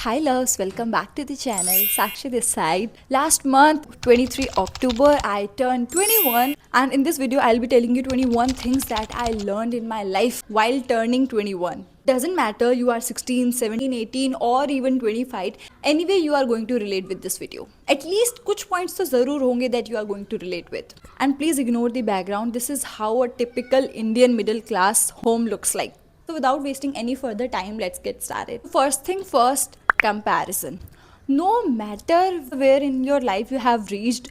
Hi loves, welcome back to the channel. Sakshi this side. Last month, 23 October, I turned 21 and in this video I'll be telling you 21 things that I learned in my life while turning 21. Doesn't matter you are 16, 17, 18 or even 25. Anyway, you are going to relate with this video. At least कुछ points तो ज़रूर होंगे that you are going to relate with. And please ignore the background. This is how a typical Indian middle class home looks like. So without wasting any further time, let's get started. First thing first, comparison. No matter where in your life you have reached,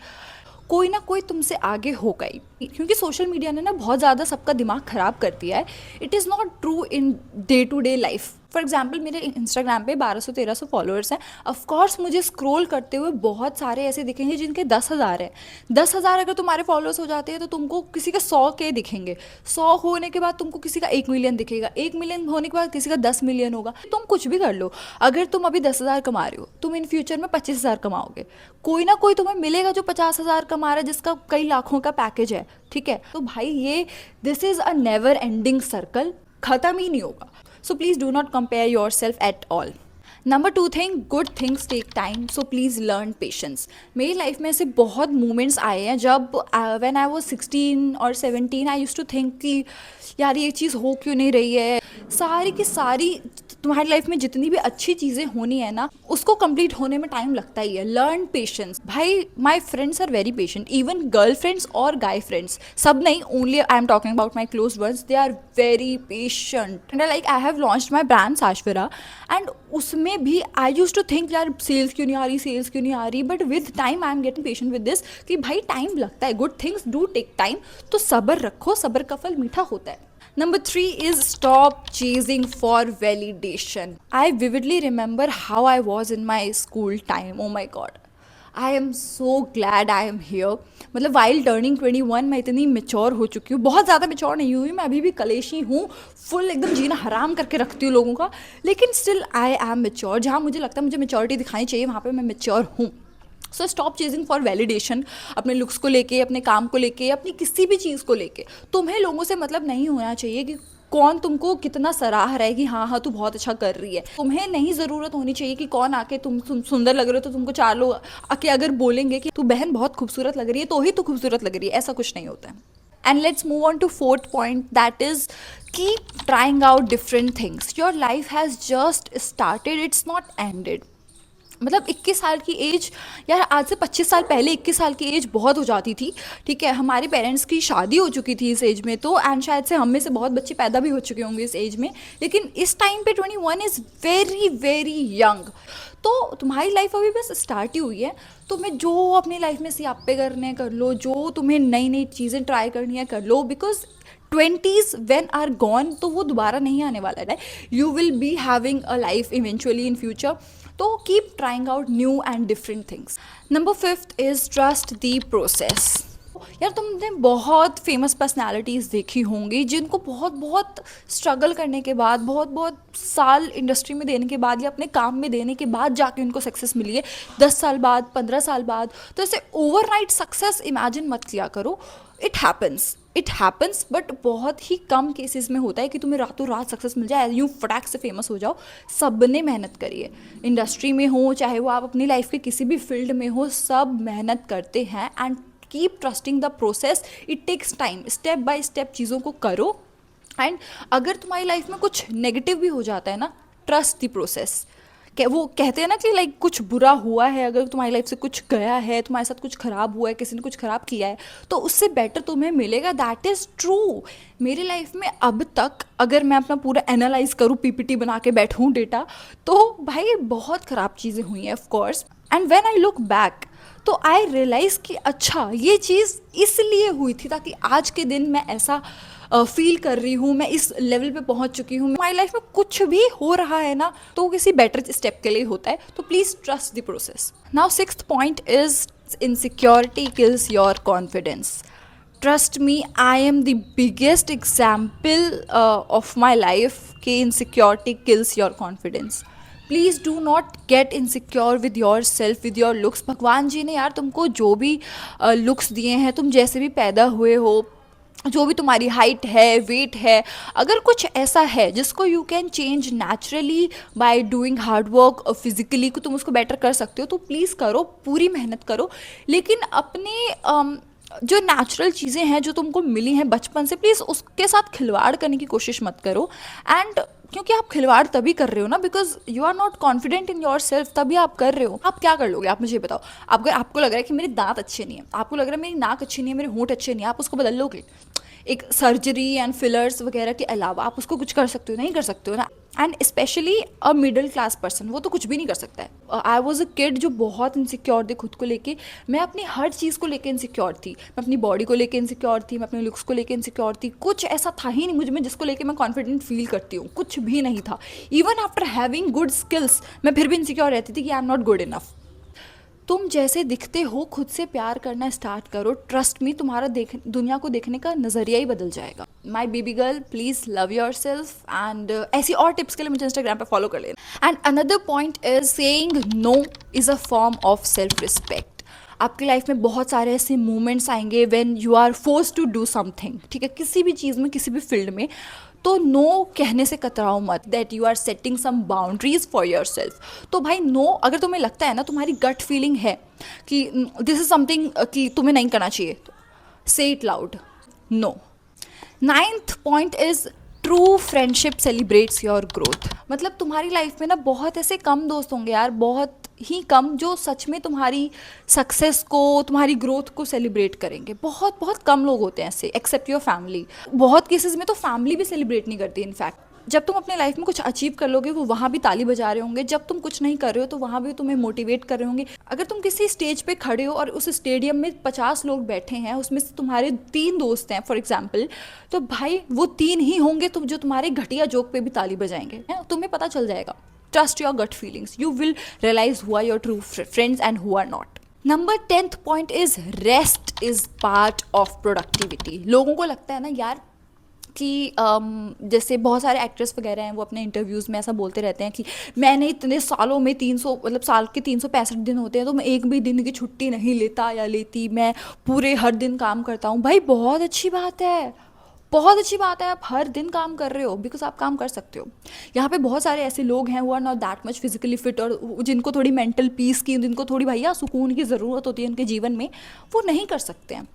कोई ना कोई तुमसे आगे होगा ही, क्योंकि social media ने ना बहुत ज़्यादा सबका दिमाग ख़राब कर दिया है. It is not true in day to day life. For example मेरे इंस्टाग्राम पे 1200-1300 फॉलोअर्स हैं. ऑफकोर्स मुझे स्क्रॉल करते हुए बहुत सारे ऐसे दिखेंगे जिनके 10,000 हैं. 10,000 अगर तुम्हारे फॉलोअर्स हो जाते हैं तो तुमको किसी के 100 के दिखेंगे. 100 होने के बाद तुमको किसी का 1 मिलियन दिखेगा. 1 मिलियन होने के बाद किसी का 10 मिलियन होगा. तुम कुछ भी कर लो, अगर तुम अभी 10,000 कमा रहे हो, तुम इन फ्यूचर में 25,000 कमाओगे. कोई ना कोई तुम्हें मिलेगा जो 50,000 कमा रहा है, जिसका कई लाखों का पैकेज है. ठीक है, तो भाई ये this is a never ending circle, ख़त्म ही नहीं होगा. So please do not compare yourself at all. Number 2 thing, good things take time, so please learn patience. मेरी लाइफ में ऐसे बहुत मोमेंट्स आए हैं जब व्हेन आई वाज 16 और 17 आई यूज्ड टू थिंक कि यार ये चीज़ हो क्यों नहीं रही है. सारी की सारी तुम्हारी लाइफ में जितनी भी अच्छी चीज़ें होनी है ना, उसको कंप्लीट होने में टाइम लगता ही है. Learn patience. भाई my friends are very patient, even girl friends और गाय फ्रेंड्स, सब नहीं, only I am talking about my close ones. They are very patient. And like I have launched my brand Sashvira and उसमें भी I use to think यार sales क्यों नहीं आ रही, सेल्स क्यों नहीं आ रही. But with time I am getting patient with this कि भाई टाइम लगता है. Good things do take time. तो सब्र रखो, सब्र का फल मीठा होता है. Number 3 is stop chasing for validation. I vividly remember how I was in my school time. Oh my god. I am so glad I am here. मतलब while turning 21 मैं इतनी मेच्योर हो चुकी हूँ. बहुत ज़्यादा मेच्योर नहीं हुई, मैं अभी भी कलेशी हूँ. फुल एकदम जीना हराम करके रखती हूँ लोगों का, लेकिन स्टिल आई एम मेच्योर. जहाँ मुझे लगता है मुझे मेच्योरिटी दिखानी चाहिए, वहाँ पे मैं मेच्योर हूँ. So stop chasing for validation. अपने लुक्स को लेके, अपने काम को लेके, अपनी किसी भी चीज़ को लेके तुम्हें लोगों से मतलब नहीं होना चाहिए कि कौन तुमको कितना सराह रहा है कि हाँ हाँ तू बहुत अच्छा कर रही है. तुम्हें नहीं ज़रूरत होनी चाहिए कि कौन आके तुम सुंदर लग रहे हो तो तुमको 4 लोग आके अगर बोलेंगे कि तू बहन बहुत खूबसूरत लग रही है तो ही तू खूबसूरत लग रही है. ऐसा कुछ नहीं होता है. And let's move on to fourth point, that is keep trying out different things. Your life has just started, it's not ended. मतलब 21 साल की एज, यार आज से 25 साल पहले 21 साल की एज बहुत हो जाती थी. ठीक है, हमारे पेरेंट्स की शादी हो चुकी थी इस एज में, तो एंड शायद से हम में से बहुत बच्चे पैदा भी हो चुके होंगे इस एज में. लेकिन इस टाइम पे 21 इज़ वेरी वेरी यंग. तो तुम्हारी लाइफ अभी बस स्टार्ट ही हुई है. तुम्हें जो अपनी लाइफ में सियापे करने कर लो, जो तुम्हें नई नई चीज़ें ट्राई करनी है कर लो. Because 20s when are gone, तो वो दोबारा नहीं आने वाला है. You will be having a life eventually in future. तो keep trying out new and different things. Number 5 is trust the process. यार तुमने बहुत फेमस पर्सनालिटीज़ देखी होंगी जिनको बहुत बहुत स्ट्रगल करने के बाद, बहुत बहुत साल इंडस्ट्री में देने के बाद या अपने काम में देने के बाद जाके उनको सक्सेस मिली है. 10 साल बाद, 15 साल बाद. तो ऐसे ओवरनाइट सक्सेस इमेजिन मत किया करो. इट हैपन्स बट बहुत ही कम केसेस में होता है कि तुम्हें रातों रात सक्सेस मिल जाए, यूँ फटाक से फेमस हो जाओ. सब ने मेहनत करी है. इंडस्ट्री में हो, चाहे वो आप अपनी लाइफ के किसी भी फील्ड में हो, सब मेहनत करते हैं. And keep trusting the process. It takes time. Step by step चीज़ों को करो. एंड अगर तुम्हारी लाइफ में कुछ नेगेटिव भी हो जाता है ना, ट्रस्ट द प्रोसेस. वो कहते हैं ना कि लाइक कुछ बुरा हुआ है, अगर तुम्हारी लाइफ से कुछ गया है, तुम्हारे साथ कुछ ख़राब हुआ है, किसी ने कुछ ख़राब किया है, तो उससे बेटर तुम्हें मिलेगा. That is true. मेरी लाइफ में अब तक अगर मैं अपना पूरा एनालाइज करूँ, पीपीटी बना के बैठूँ डेटा, तो भाई बहुत ख़राब चीज़ें हुई हैं of course. And when I look back तो आई रियलाइज़ कि अच्छा ये चीज़ इसलिए हुई थी ताकि आज के दिन मैं ऐसा फील कर रही हूँ, मैं इस लेवल पे पहुँच चुकी हूँ. हमारी लाइफ में कुछ भी हो रहा है ना, तो वो किसी बेटर स्टेप के लिए होता है. तो please trust the process. Now 6th point is insecurity kills your confidence. Trust me, I am the biggest example of my life कि insecurity kills your confidence. Please do not get insecure with yourself, with your looks. भगवान जी ने यार तुमको जो भी looks दिए हैं, तुम जैसे भी पैदा हुए हो, जो भी तुम्हारी हाइट है, वेट है, अगर कुछ ऐसा है जिसको you can change naturally by doing hard work physically, को तुम उसको बेटर कर सकते हो तो प्लीज़ करो, पूरी मेहनत करो। लेकिन अपने जो नेचुरल चीज़ें हैं जो तुमको मिली हैं बचपन से, प्लीज़ उसके साथ खिलवाड़ करने की कोशिश मत करो। एंड क्योंकि आप खिलवाड़ तभी कर रहे हो ना because you are not confident in yourself, तभी आप कर रहे हो। आप क्या कर लोगे, आप मुझे बताओ। अगर आपको लग रहा है कि मेरे दांत अच्छे नहीं है, आपको लग रहा है मेरी नाक अच्छी नहीं है, मेरे होंठ अच्छे नहीं है, आप उसको बदल लोगे? एक सर्जरी एंड फिलर्स वगैरह के अलावा आप उसको कुछ कर सकते हो? नहीं कर सकते हो ना। And specially a middle class person, वो तो कुछ भी नहीं कर सकता है। आई वॉज अ किड जो बहुत इनसिक्योर थी खुद को लेके। मैं अपनी हर चीज़ को लेके इनसिक्योर थी। मैं अपनी बॉडी को लेके इनसिक्योर थी, मैं अपने लुक्स को लेके इनसिक्योर थी। कुछ ऐसा था ही नहीं मुझ में जिसको लेके मैं कॉन्फिडेंट फील करती हूँ, कुछ भी नहीं था। Even after having good skills मैं फिर भी इनसिक्योर रहती थी कि I am not good enough. तुम जैसे दिखते हो खुद से प्यार करना स्टार्ट करो, ट्रस्ट मी, तुम्हारा दुनिया को देखने का नज़रिया ही बदल जाएगा। My baby girl, please love your self. And ऐसी और टिप्स के लिए मुझे इंस्टाग्राम पे फॉलो कर लेना। And another point is saying no is a form of self respect. आपकी लाइफ में बहुत सारे ऐसे मोमेंट्स आएंगे when you are force to do something, ठीक है, किसी भी चीज़ में, किसी भी फील्ड में, तो नो कहने से कतराओ मत, that you are setting some boundaries for your self. तो भाई नो, अगर तुम्हें लगता है ना, तुम्हारी गट फीलिंग है कि दिस इज समथिंग कि तुम्हें नहीं करना चाहिए, तो say it loud, no. Ninth point is true friendship celebrates your growth. मतलब तुम्हारी लाइफ में ना बहुत ऐसे कम दोस्त होंगे यार, बहुत ही कम, जो सच में तुम्हारी सक्सेस को, तुम्हारी ग्रोथ को सेलिब्रेट करेंगे। बहुत बहुत कम लोग होते हैं ऐसे, एक्सेप्ट योर फैमिली। बहुत केसेस में तो फैमिली भी सेलिब्रेट नहीं करती इनफैक्ट। जब तुम अपने लाइफ में कुछ अचीव कर लोगे वो वहाँ भी ताली बजा रहे होंगे, जब तुम कुछ नहीं कर रहे हो तो वहाँ भी तुम्हें मोटिवेट कर रहे होंगे। अगर तुम किसी स्टेज पे खड़े हो और उस स्टेडियम में 50 लोग बैठे हैं, उसमें से तुम्हारे 3 दोस्त हैं फॉर एग्जाम्पल, तो भाई वो 3 ही होंगे तुम जो तुम्हारे घटिया जोक पे भी ताली बजाएंगे, है? तुम्हें पता चल जाएगा। Trust your gut feelings, you will realize who are your true friends and who are not. Number 10th point is rest is part of productivity. लोगों को लगता है ना यार कि जैसे बहुत सारे एक्ट्रेस वगैरह हैं, वो अपने इंटरव्यूज़ में ऐसा बोलते रहते हैं कि मैंने इतने सालों में 300, मतलब साल के 365 दिन होते हैं तो मैं एक भी दिन की छुट्टी नहीं लेता या लेती, मैं पूरे हर दिन काम करता हूँ। भाई बहुत अच्छी बात है, बहुत अच्छी बात है, आप हर दिन काम कर रहे हो बिकॉज आप काम कर सकते हो। यहाँ पे बहुत सारे ऐसे लोग हैं वो are not that much physically fit, और जिनको थोड़ी मेंटल पीस की, जिनको थोड़ी भैया सुकून की ज़रूरत होती है उनके जीवन में, वो नहीं कर सकते हैं,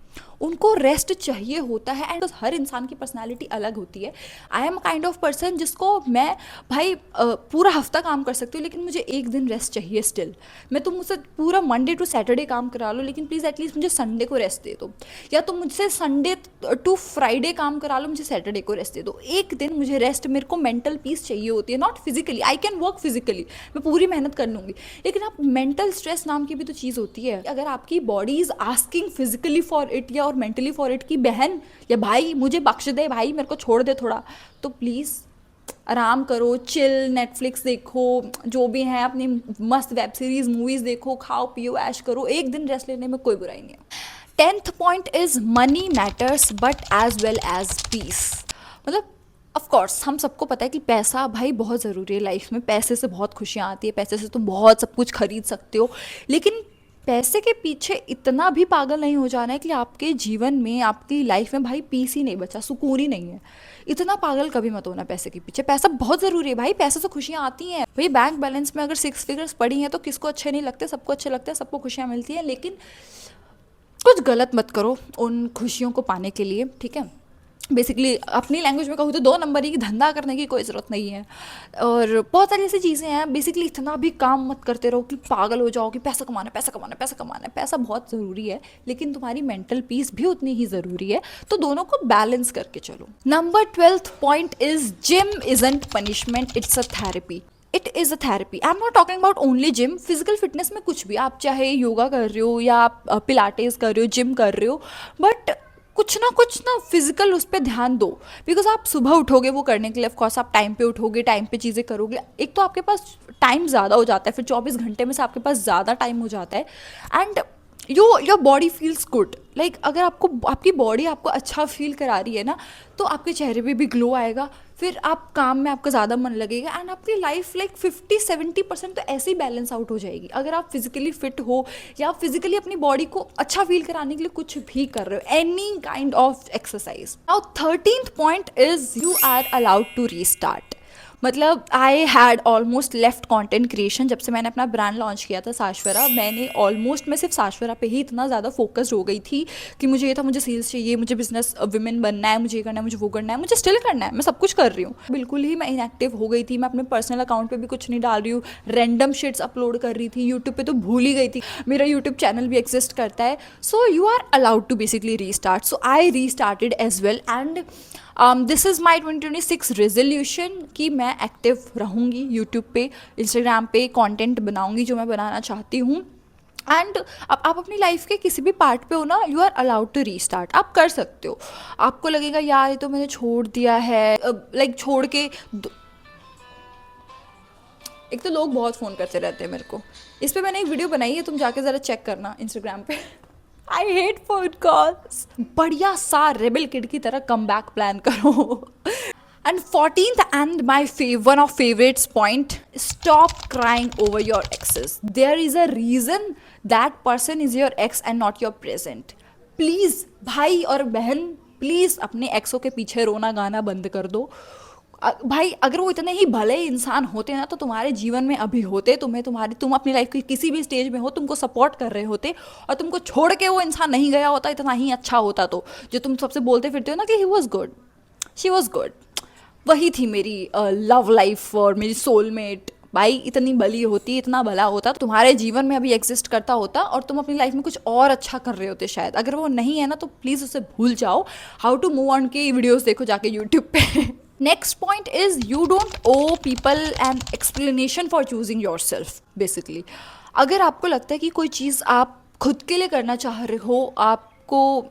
उनको रेस्ट चाहिए होता है। एंड हर इंसान की पर्सनालिटी अलग होती है। I am kind of person जिसको मैं भाई पूरा हफ्ता काम कर सकती हूँ लेकिन मुझे एक दिन रेस्ट चाहिए स्टिल। मैं तुम मुझसे पूरा मंडे टू सैटरडे काम करा लो लेकिन प्लीज़ एटलीस्ट मुझे संडे को रेस्ट दे दो, या तुम मुझसे संडे टू फ्राइडे काम करा लो, मुझे सैटरडे को रेस्ट दे दो। एक दिन मुझे रेस्ट, मेरे को मेंटल पीस चाहिए होती है, not physically. I can work physically, मैं पूरी मेहनत कर लूँगी, लेकिन आप मेंटल स्ट्रेस नाम की भी तो चीज़ होती है। अगर आपकी body is asking physically for it या और मेंटली फॉर इट, की बहन या भाई मुझे बख्श दे, भाई मेरे को छोड़ दे थोड़ा, तो प्लीज़ आराम करो, चिल, नेटफ्लिक्स देखो, जो भी है अपनी मस्त वेब सीरीज मूवीज़ देखो, खाओ पियो ऐश करो, एक दिन रेस्ट लेने में कोई बुराई नहीं है। 10th point is money matters but as well as peace. मतलब ऑफ कोर्स हम सबको पता है कि पैसा भाई बहुत ज़रूरी है लाइफ में, पैसे से बहुत खुशियाँ आती है, पैसे से तुम बहुत सब कुछ खरीद सकते हो, लेकिन पैसे के पीछे इतना भी पागल नहीं हो जाना है कि आपके जीवन में, आपकी लाइफ में भाई पीस ही नहीं बचा, सुकून ही नहीं है। इतना पागल कभी मत होना पैसे के पीछे। पैसा बहुत ज़रूरी है भाई, पैसे से खुशियाँ आती हैं भाई। बैंक बैलेंस में अगर 6 फिगर्स पड़ी हैं तो किसको अच्छे नहीं लगते, सबको अच्छे लगते हैं, सबको खुशियाँ मिलती हैं, लेकिन कुछ गलत मत करो उन खुशियों को पाने के लिए, ठीक है। बेसिकली अपनी लैंग्वेज में कहूँ तो 2 नंबर की धंधा करने की कोई ज़रूरत नहीं है। और बहुत सारी ऐसी चीज़ें हैं, बेसिकली इतना भी काम मत करते रहो कि पागल हो जाओ कि पैसा कमाना है, पैसा कमाना है, पैसा कमाना है। पैसा बहुत ज़रूरी है लेकिन तुम्हारी मेंटल पीस भी उतनी ही ज़रूरी है, तो दोनों को बैलेंस करके चलो। Number 12th point is gym isn't punishment, it's a therapy. It is a therapy. I am not talking about only gym, physical fitness में कुछ भी, आप चाहे योगा कर रहे हो या आप पिलाटेस कर रहे हो, जिम कर रहे हो, बट कुछ ना फिजिकल उस पर ध्यान दो। बिकॉज आप सुबह उठोगे वो करने के लिए, ऑफकोर्स आप टाइम पे उठोगे, टाइम पे चीज़ें करोगे, एक तो आपके पास टाइम ज़्यादा हो जाता है, फिर 24 घंटे में से आपके पास ज़्यादा टाइम हो जाता है, and your body feels good. Like अगर आपको आपकी बॉडी आपको अच्छा फील करा रही है ना, तो आपके चेहरे पे भी ग्लो आएगा, फिर आप काम में आपका ज़्यादा मन लगेगा एंड आपकी लाइफ लाइक 50-70% तो ऐसे ही बैलेंस आउट हो जाएगी अगर आप फिजिकली फिट हो या आप फिजिकली अपनी बॉडी को अच्छा फील कराने के लिए कुछ भी कर रहे हो, any kind of exercise. Now 13th point is you are allowed to restart. मतलब I had almost left content creation जब से मैंने अपना ब्रांड लॉन्च किया था साश्वरा। मैं सिर्फ साश्वरा पे ही इतना ज़्यादा फोकस्ड हो गई थी कि मुझे ये था, मुझे सेल्स चाहिए, मुझे बिजनेस वुमेन बनना है, मुझे ये करना है, मुझे वो करना है, मुझे स्टिल करना है, मैं सब कुछ कर रही हूँ। बिल्कुल ही मैं इनएक्टिव हो गई थी, मैं अपने पर्सनल अकाउंट पे भी कुछ नहीं डाल रही हूँ, रैंडम शिट्स अपलोड कर रही थी, यूट्यूब पे तो भूल ही गई थी, मेरा यूट्यूब चैनल भी एग्जिस्ट करता है। So you are allowed to basically restart. So I restarted as well and this is my 2026 resolution कि मैं एक्टिव रहूँगी यूट्यूब पे, इंस्टाग्राम पे, कंटेंट बनाऊँगी जो मैं बनाना चाहती हूँ। एंड अब आप अपनी लाइफ के किसी भी पार्ट पे हो ना, you are allowed to restart. आप कर सकते हो। आपको लगेगा यार ये तो मैंने छोड़ दिया है, लाइक छोड़ के एक तो लोग बहुत फ़ोन करते रहते हैं मेरे को, इस पर मैंने एक वीडियो बनाई है, तुम जाके ज़रा चेक करना इंस्टाग्राम पे। I hate phone calls. बढ़िया सा रेबल किड की तरह कम बैक प्लान करो। And 14th and my one of favourites point, stop crying over your exes. There is a reason that person is your ex and not your present. Please भाई और बहन, please अपने एक्सों के पीछे रोना गाना बंद कर दो। भाई अगर वो इतने ही भले इंसान होते ना तो तुम्हारे जीवन में अभी होते, तुम अपनी लाइफ की किसी भी स्टेज में हो, तुमको सपोर्ट कर रहे होते, और तुमको छोड़ के वो इंसान नहीं गया होता, इतना ही अच्छा होता तो, जो तुम सबसे बोलते फिरते हो ना कि he was good, she was good, वही थी मेरी लव लाइफ और मेरी सोलमेट। भाई इतनी भली होती, इतना भला होता, तुम्हारे जीवन में अभी एग्जिस्ट करता होता और तुम अपनी लाइफ में कुछ और अच्छा कर रहे होते शायद। अगर वो नहीं है ना तो प्लीज़ उसे भूल जाओ। हाउ टू मूव ऑन की वीडियोस देखो जाके यूट्यूब पे। Next point is you don't owe people an explanation for choosing your self. Basically अगर आपको लगता है कि कोई चीज़ आप खुद के लिए करना चाह रहे हो, आपको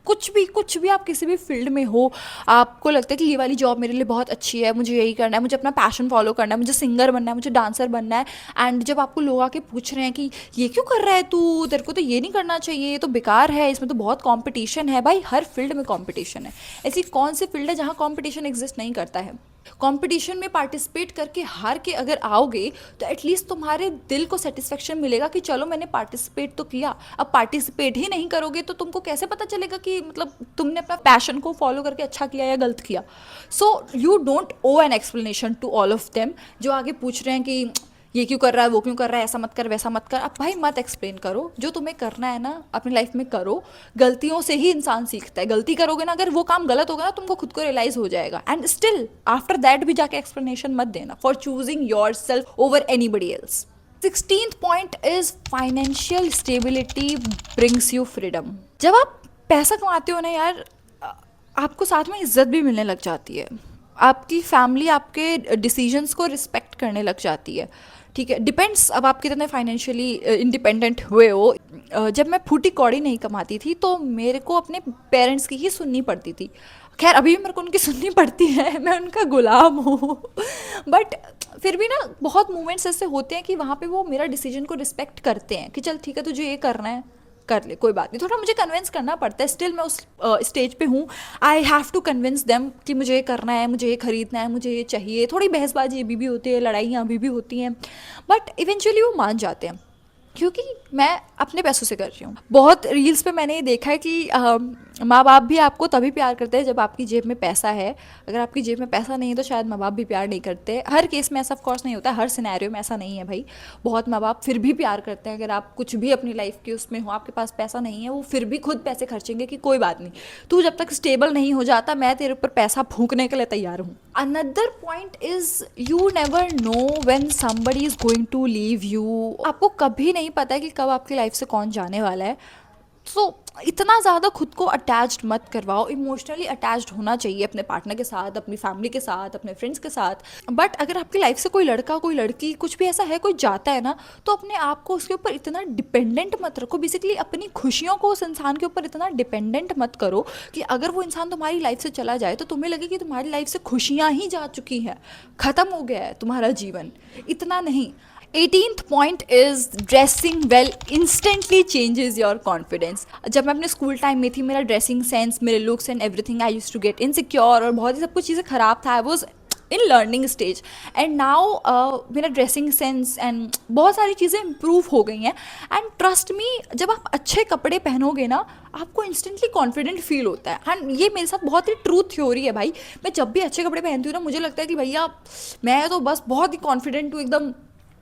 कुछ भी आप किसी भी फील्ड में हो, आपको लगता है कि ये वाली जॉब मेरे लिए बहुत अच्छी है, मुझे यही करना है, मुझे अपना पैशन फॉलो करना है, मुझे सिंगर बनना है, मुझे डांसर बनना है, एंड जब आपको लोग आके पूछ रहे हैं कि ये क्यों कर रहा है तू, तेरे को तो ये नहीं करना चाहिए, ये तो बेकार है, इसमें तो बहुत कंपटीशन है। भाई हर फील्ड में कंपटीशन है। ऐसी कौन सी फील्ड है जहाँ कंपटीशन एग्जिस्ट नहीं करता है? कंपटीशन में पार्टिसिपेट करके हार के अगर आओगे तो एटलीस्ट तुम्हारे दिल को सेटिस्फेक्शन मिलेगा कि चलो मैंने पार्टिसिपेट तो किया। अब पार्टिसिपेट ही नहीं करोगे तो तुमको कैसे पता चलेगा कि मतलब तुमने अपना पैशन को फॉलो करके अच्छा किया या गलत किया। So you don't owe an explanation to all of them जो आगे पूछ रहे हैं कि ये क्यों कर रहा है, वो क्यों कर रहा है, ऐसा मत कर, वैसा मत कर। अब भाई मत एक्सप्लेन करो, जो तुम्हें करना है ना अपनी लाइफ में करो। गलतियों से ही इंसान सीखता है। गलती करोगे ना, अगर वो काम गलत होगा ना तुमको खुद को रियलाइज हो जाएगा, एंड स्टिल आफ्टर दैट भी जाके एक्सप्लेनेशन मत देना for choosing your self over anybody else. 16th point is financial stability brings you freedom. जब आप पैसा कमाते हो ना यार, आपको साथ में इज्जत भी मिलने लग जाती है। आपकी फैमिली आपके डिसीजंस को रिस्पेक्ट करने लग जाती है। ठीक है, डिपेंड्स अब आप कितने फाइनेंशियली इंडिपेंडेंट हुए हो। जब मैं फूटी कौड़ी नहीं कमाती थी तो मेरे को अपने पेरेंट्स की ही सुननी पड़ती थी। खैर अभी भी मेरे को उनकी सुननी पड़ती है, मैं उनका गुलाम हूँ। बट फिर भी ना बहुत मोमेंट्स ऐसे होते हैं कि वहाँ पे वो मेरा डिसीजन को रिस्पेक्ट करते हैं कि चल ठीक है तुझे ये करना है कर ले, कोई बात नहीं। थोड़ा मुझे कन्विंस करना पड़ता है, स्टिल मैं उस स्टेज पे हूँ। I have to convince them कि मुझे ये करना है, मुझे ये खरीदना है, मुझे ये चाहिए। थोड़ी बहसबाजी अभी भी होती है, लड़ाइयाँ अभी भी होती हैं, बट इवेंचुअली वो मान जाते हैं क्योंकि मैं अपने पैसों से कर रही हूँ। बहुत रील्स पे मैंने ये देखा है कि माँ बाप भी आपको तभी प्यार करते हैं जब आपकी जेब में पैसा है। अगर आपकी जेब में पैसा नहीं है तो शायद माँ बाप भी प्यार नहीं करते। हर केस में ऐसा ऑफ कोर्स नहीं होता, हर सिनेरियो में ऐसा नहीं है भाई। बहुत माँ बाप फिर भी प्यार करते हैं। अगर आप कुछ भी अपनी लाइफ के उसमें हो, आपके पास पैसा नहीं है, वो फिर भी खुद पैसे खर्चेंगे कि कोई बात नहीं, तू जब तक स्टेबल नहीं हो जाता मैं तेरे ऊपर पैसा फूंकने के लिए तैयार हूँ। Another point is you never know when somebody is going to leave you. आपको कभी नहीं पता है कि कब आपकी लाइफ से कौन जाने वाला है। सो इतना ज़्यादा खुद को अटैच्ड मत करवाओ। इमोशनली अटैच्ड होना चाहिए अपने पार्टनर के साथ, अपनी फैमिली के साथ, अपने फ्रेंड्स के साथ। बट अगर आपकी लाइफ से कोई लड़का, कोई लड़की, कुछ भी ऐसा है, कोई जाता है ना, तो अपने आप को उसके ऊपर इतना डिपेंडेंट मत रखो। बेसिकली अपनी खुशियों को उस इंसान के ऊपर इतना डिपेंडेंट मत करो कि अगर वो इंसान तुम्हारी लाइफ से चला जाए तो तुम्हें लगे कि तुम्हारी लाइफ से खुशियाँ ही जा चुकी हैं, ख़त्म हो गया है तुम्हारा जीवन। इतना नहीं। 18th point is dressing well instantly changes your confidence. जब मैं अपने स्कूल टाइम में थी, मेरा ड्रेसिंग सेंस, मेरे looks and everything, I use to get insecure और बहुत ही सब कुछ चीज़ें ख़राब था। I was in learning stage and now मेरा ड्रेसिंग सेंस एंड बहुत सारी चीज़ें इम्प्रूव हो गई हैं। एंड ट्रस्ट मी, जब आप अच्छे कपड़े पहनोगे ना, आपको इंस्टेंटली कॉन्फिडेंट फील होता है। एंड ये मेरे साथ बहुत ही ट्रू थ्योरी है भाई। मैं जब भी अच्छे कपड़े पहनती हूँ ना, मुझे लगता है कि भैया मैं तो बस बहुत ही कॉन्फिडेंट हूँ, एकदम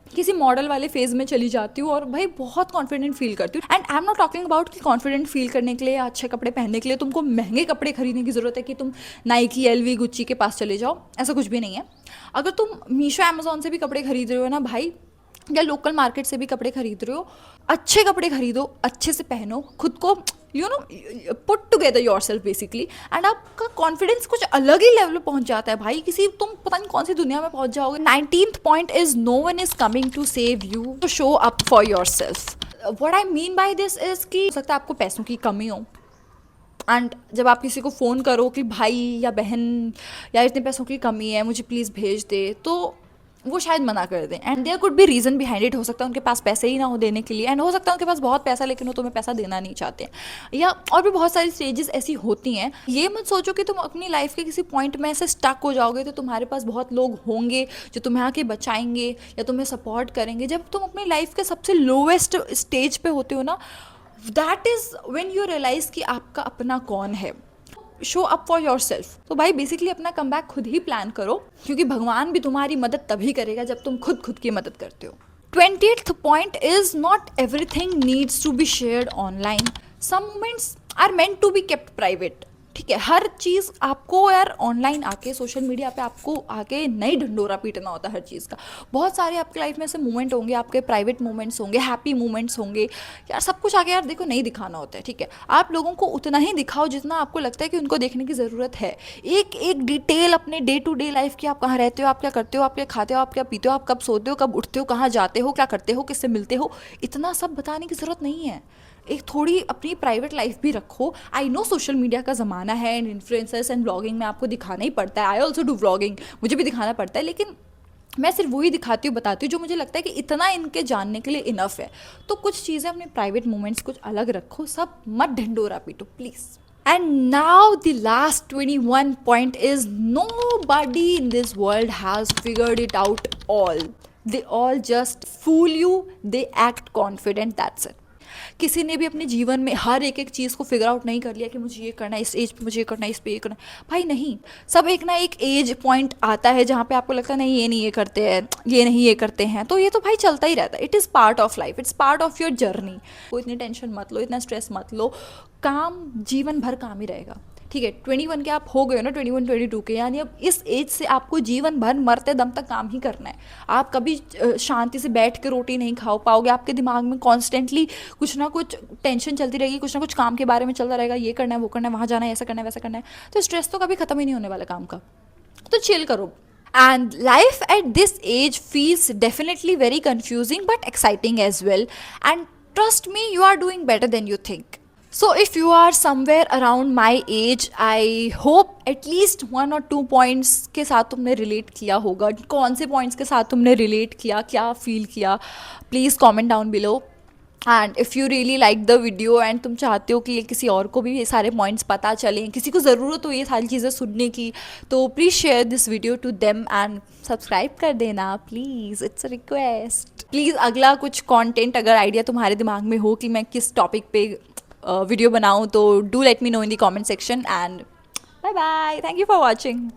किसी मॉडल वाले फेज में चली जाती हूँ और भाई बहुत कॉन्फिडेंट फील करती हूँ। And I am not talking about कि कॉन्फिडेंट फील करने के लिए या अच्छे कपड़े पहनने के लिए तुमको महंगे कपड़े खरीदने की ज़रूरत है कि तुम नाइकी, एलवी, गुच्ची के पास चले जाओ। ऐसा कुछ भी नहीं है। अगर तुम मीशो, अमेजोन से भी कपड़े खरीद रहे हो ना भाई, या लोकल मार्केट से भी कपड़े खरीद रहे हो, अच्छे कपड़े खरीदो, अच्छे से पहनो, खुद को put together your self basically, and आपका कॉन्फिडेंस कुछ अलग ही लेवल पे पहुंच जाता है भाई। तुम पता नहीं कौन सी दुनिया में पहुंच जाओगे। 19th point is no one is coming to save you, to show up for your self. What I mean by this is कि हो सकता है आपको पैसों की कमी हो, एंड जब आप किसी को फ़ोन करो कि भाई या बहन या इतने पैसों की कमी है, मुझे प्लीज़ भेज दे, तो वो शायद मना कर दें। And there could be reason behind it. हो सकता है उनके पास पैसे ही ना हो देने के लिए, एंड हो सकता है उनके पास बहुत पैसा लेकिन वो तुम्हें पैसा देना नहीं चाहते हैं, या और भी बहुत सारी स्टेजेस ऐसी होती हैं। ये मत सोचो कि तुम अपनी लाइफ के किसी पॉइंट में ऐसे स्टक हो जाओगे तो तुम्हारे पास बहुत लोग होंगे जो तुम्हें आके बचाएंगे या तुम्हें सपोर्ट करेंगे। जब तुम अपनी लाइफ के सबसे लोवेस्ट स्टेज पे होते हो ना, that is when you realize कि आपका अपना कौन है। Show up for your self. तो भाई बेसिकली अपना कम बैक खुद ही प्लान करो, क्योंकि भगवान भी तुम्हारी मदद तभी करेगा जब तुम खुद की मदद करते हो। 20th point is not everything needs to be shared online, some moments are meant to be kept private. ठीक है, हर चीज़ आपको यार ऑनलाइन आके, सोशल मीडिया पे आपको आके नहीं ढंडोरा पीटना होता हर चीज़ का। बहुत सारे आपके लाइफ में ऐसे मोमेंट होंगे, आपके प्राइवेट मोमेंट्स होंगे, हैप्पी मोमेंट्स होंगे यार, सब कुछ आके यार देखो नहीं दिखाना होता है। ठीक है, आप लोगों को उतना ही दिखाओ जितना आपको लगता है कि उनको देखने की ज़रूरत है। एक एक डिटेल अपने डे टू डे लाइफ की, आप कहाँ रहते हो, आप क्या करते हो, आप क्या खाते हो, आप क्या पीते हो, आप कब सोते हो, कब उठते हो, कहाँ जाते हो, क्या करते हो, किससे मिलते हो, इतना सब बताने की ज़रूरत नहीं है। एक थोड़ी अपनी प्राइवेट लाइफ भी रखो। आई नो सोशल मीडिया का ज़माना है एंड इन्फ्लुएंसर्स एंड व्लॉगिंग में आपको दिखाना ही पड़ता है। आई ऑल्सो डू व्लॉगिंग, मुझे भी दिखाना पड़ता है, लेकिन मैं सिर्फ वही दिखाती हूँ, बताती हूँ जो मुझे लगता है कि इतना इनके जानने के लिए इनफ है। तो कुछ चीज़ें अपने प्राइवेट मोमेंट्स कुछ अलग रखो, सब मत ढंडोरा पीटो please. And now the last 21 point is nobody in this world has figured it out all. They all just fool you, they act confident, that's it. किसी ने भी अपने जीवन में हर एक एक चीज़ को फिगर आउट नहीं कर लिया कि मुझे ये करना है, इस एज पे मुझे ये करना है, इस पे ये करना है। भाई नहीं, सब एक ना एक एज पॉइंट आता है जहाँ पे आपको लगता है नहीं ये नहीं ये करते हैं, ये नहीं ये करते हैं, तो ये तो भाई चलता ही रहता है। It is part of life, it's part of your journey. कोई इतनी टेंशन मत लो, इतना स्ट्रेस मत लो, काम जीवन भर काम ही रहेगा। ठीक है, 21 के आप हो गए हो ना, 21 22 के, यानी अब इस एज से आपको जीवन भर मरते दम तक काम ही करना है। आप कभी शांति से बैठ के रोटी नहीं खा पाओगे, आपके दिमाग में कॉन्स्टेंटली कुछ ना कुछ टेंशन चलती रहेगी, कुछ ना कुछ काम के बारे में चलता रहेगा, ये करना है, वो करना है, वहाँ जाना है, ऐसा करना है, वैसा करना है, तो स्ट्रेस तो कभी खत्म ही नहीं होने वाला काम का। तो चिल करो। And life at this age feels definitely very confusing but exciting as well. And trust me, you are doing better than you think. So if you are somewhere around my age, I hope at least 1 or 2 points के साथ तुमने relate किया होगा। कौन से points के साथ तुमने relate किया, क्या feel किया, please comment down below. And if you really like the video and तुम चाहते हो कि ये किसी और को भी ये सारे पॉइंट्स पता चलें, किसी को ज़रूरत हो ये सारी चीज़ें सुनने की, तो please share this video to them and subscribe कर देना please, it's a request. Please अगला कुछ कंटेंट अगर आइडिया तुम्हारे दिमाग में हो कि मैं किस टॉपिक पे वीडियो बनाऊँ, तो do let me know in the comment section. And bye bye, thank you for watching.